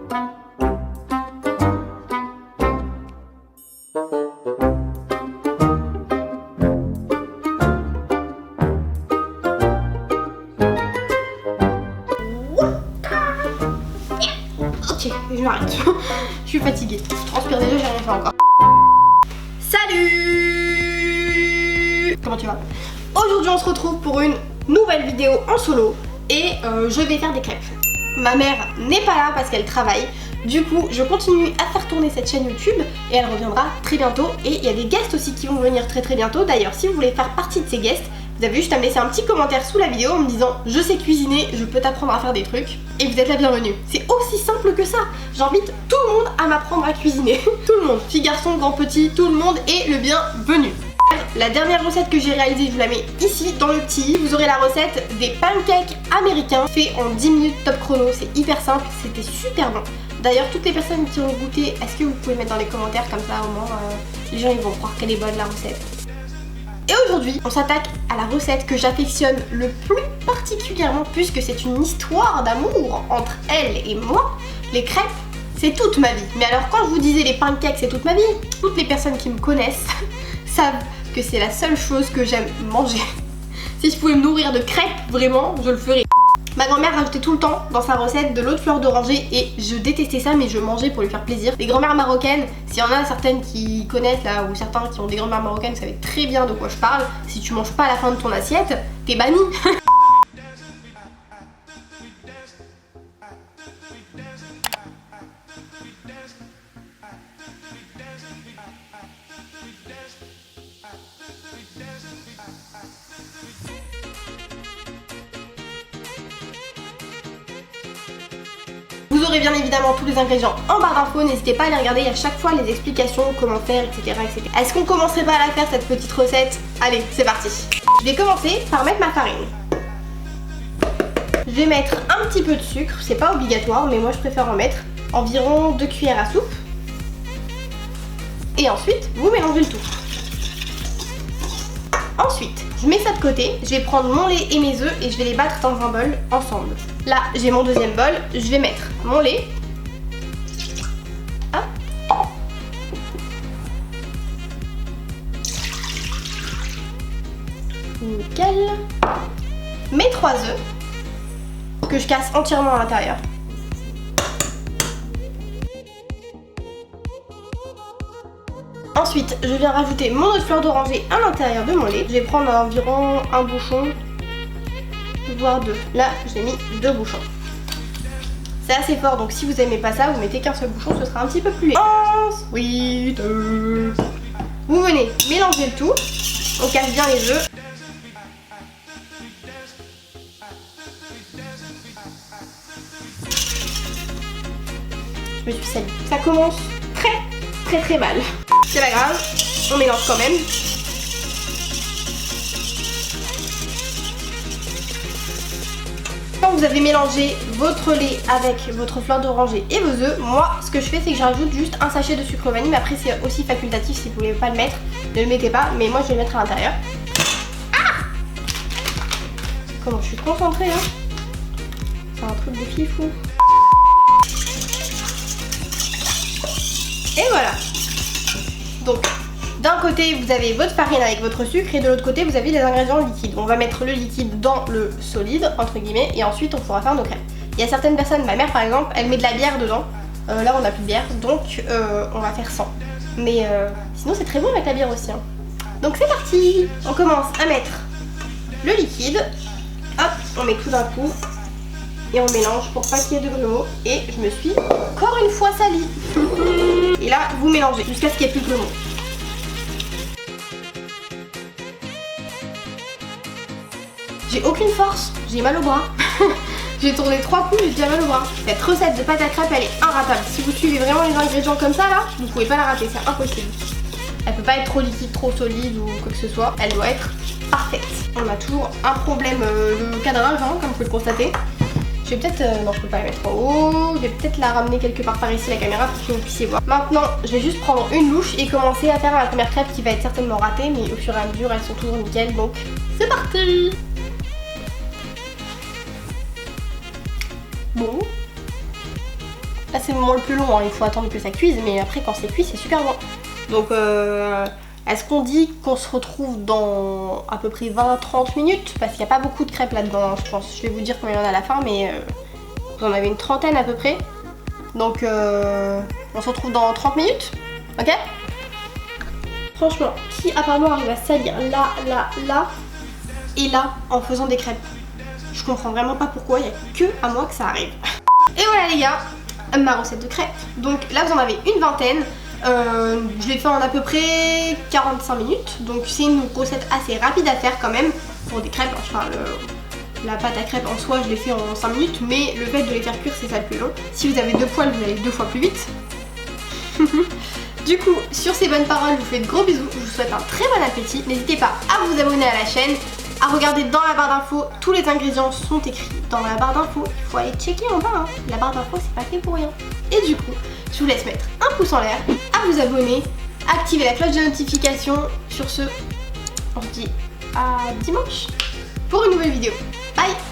Ok, je m'arrête. Je suis fatiguée. Je transpire déjà, j'ai rien fait encore. Salut! Comment tu vas? Aujourd'hui on se retrouve pour une nouvelle vidéo en solo et je vais faire des crêpes. Ma mère n'est pas là parce qu'elle travaille. Du coup je continue à faire tourner cette chaîne YouTube et elle reviendra très bientôt. Et il y a des guests aussi qui vont venir très bientôt. D'ailleurs si vous voulez faire partie de ces guests, vous avez juste à me laisser un petit commentaire sous la vidéo en me disant je sais cuisiner, je peux t'apprendre à faire des trucs et vous êtes la bienvenue. C'est aussi simple que ça. J'invite tout le monde à m'apprendre à cuisiner. Tout le monde, filles, garçons, grands, petits, tout le monde est le bienvenu. La dernière recette que j'ai réalisée, je vous la mets ici dans le petit i. Vous aurez la recette des pancakes américains fait en 10 minutes top chrono. C'est hyper simple, c'était super bon. D'ailleurs toutes les personnes qui ont goûté, est-ce que vous pouvez mettre dans les commentaires comme ça au moins les gens ils vont croire qu'elle est bonne la recette. Et aujourd'hui on s'attaque à la recette que j'affectionne le plus particulièrement puisque c'est une histoire d'amour entre elle et moi. Les crêpes c'est toute ma vie. Mais alors quand je vous disais les pancakes c'est toute ma vie, toutes les personnes qui me connaissent savent que c'est la seule chose que j'aime manger. Si je pouvais me nourrir de crêpes, vraiment, je le ferais. Ma grand-mère rajoutait tout le temps dans sa recette de l'eau de fleur d'oranger et je détestais ça mais je mangeais pour lui faire plaisir. Les grand-mères marocaines, s'il y en a certaines qui connaissent là ou certains qui ont des grand-mères marocaines, vous savez très bien de quoi je parle. Si tu manges pas à la fin de ton assiette, t'es banni. Vous aurez bien évidemment tous les ingrédients en barre d'infos, n'hésitez pas à les regarder, il y a chaque fois les explications, comment faire, etc. Est-ce qu'on commencerait pas à la faire cette petite recette? Allez, c'est parti. Je vais commencer par mettre ma farine. Je vais mettre un petit peu de sucre, c'est pas obligatoire, mais moi je préfère en mettre environ 2 cuillères à soupe. Et ensuite, vous mélangez le tout. Ensuite, je mets ça de côté, je vais prendre mon lait et mes œufs et je vais les battre dans un bol ensemble. Là, j'ai mon deuxième bol, je vais mettre mon lait. Hop. Nickel. Mes 3 œufs, que je casse entièrement à l'intérieur. Ensuite, je viens rajouter mon eau de fleur d'oranger à l'intérieur de mon lait. Je vais prendre environ un bouchon, voire 2. Là, j'ai mis 2 bouchons. C'est assez fort, donc si vous aimez pas ça, vous mettez qu'un seul bouchon, ce sera un petit peu plus léger. Ensuite, vous venez mélanger le tout. On casse bien les œufs. Je me suis salie. Ça commence très mal. C'est pas grave, on mélange quand même. Quand vous avez mélangé votre lait avec votre fleur d'oranger et vos œufs, moi ce que je fais c'est que je rajoute juste un sachet de sucre vanille, mais après c'est aussi facultatif, si vous voulez pas le mettre, ne le mettez pas, mais moi je vais le mettre à l'intérieur. Ah! Comment je suis concentrée hein. C'est un truc de fifou. Et voilà. Donc, d'un côté, vous avez votre farine avec votre sucre et de l'autre côté, vous avez les ingrédients liquides. On va mettre le liquide dans le solide, entre guillemets, et ensuite on pourra faire nos crêpes. Il y a certaines personnes, ma mère par exemple, elle met de la bière dedans. Là, on n'a plus de bière, donc on va faire sans. Mais sinon, c'est très bon avec la bière aussi. Hein. Donc, c'est parti. On commence à mettre le liquide. Hop, on met tout d'un coup. Et on mélange pour pas qu'il y ait de grumeaux. Et je me suis encore une fois salie. Et là, vous mélangez jusqu'à ce qu'il n'y ait plus de grumeaux. J'ai aucune force, j'ai mal au bras. J'ai tourné 3 coups, j'ai déjà mal au bras. Cette recette de pâte à crêpes, elle est inratable. Si vous suivez vraiment les ingrédients comme ça, là, vous pouvez pas la rater, c'est impossible. Elle peut pas être trop liquide, trop solide ou quoi que ce soit. Elle doit être parfaite. On a toujours un problème de cadrage, hein, comme vous pouvez le constater. Je vais peut-être... non, je peux pas la mettre en haut. Je vais peut-être la ramener quelque part par ici, la caméra, pour que vous puissiez voir. Maintenant, je vais juste prendre une louche et commencer à faire la première crêpe qui va être certainement ratée. Mais au fur et à mesure, elles sont toujours nickel. Donc, c'est parti! Bon. là c'est le moment le plus long, hein. Il faut attendre que ça cuise, mais après quand c'est cuit c'est super bon. Donc est-ce qu'on dit qu'on se retrouve dans à peu près 20-30 minutes? Parce qu'il n'y a pas beaucoup de crêpes là-dedans, hein, je pense. Je vais vous dire combien il y en a à la fin, mais vous en avez une trentaine à peu près. Donc on se retrouve dans 30 minutes, ok? Franchement, qui à part moi arrive à salir là, là, là et là en faisant des crêpes? Je comprends vraiment pas pourquoi, il n'y a que à moi que ça arrive. Et voilà les gars, ma recette de crêpes. Donc là vous en avez une vingtaine. Je l'ai fait en à peu près 45 minutes. Donc c'est une recette assez rapide à faire quand même pour des crêpes. Enfin la pâte à crêpes en soi je l'ai fait en 5 minutes, mais le fait de les faire cuire c'est ça le plus long. Si vous avez 2 poêles vous allez 2 fois plus vite. Du coup, sur ces bonnes paroles, je vous fais de gros bisous, je vous souhaite un très bon appétit. N'hésitez pas à vous abonner à la chaîne, à regarder dans la barre d'infos, tous les ingrédients sont écrits dans la barre d'infos. Il faut aller checker en bas, hein. La barre d'infos c'est pas fait pour rien. Et du coup, je vous laisse mettre un pouce en l'air, à vous abonner, activer la cloche de notification. Sur ce, on se dit à dimanche pour une nouvelle vidéo. Bye!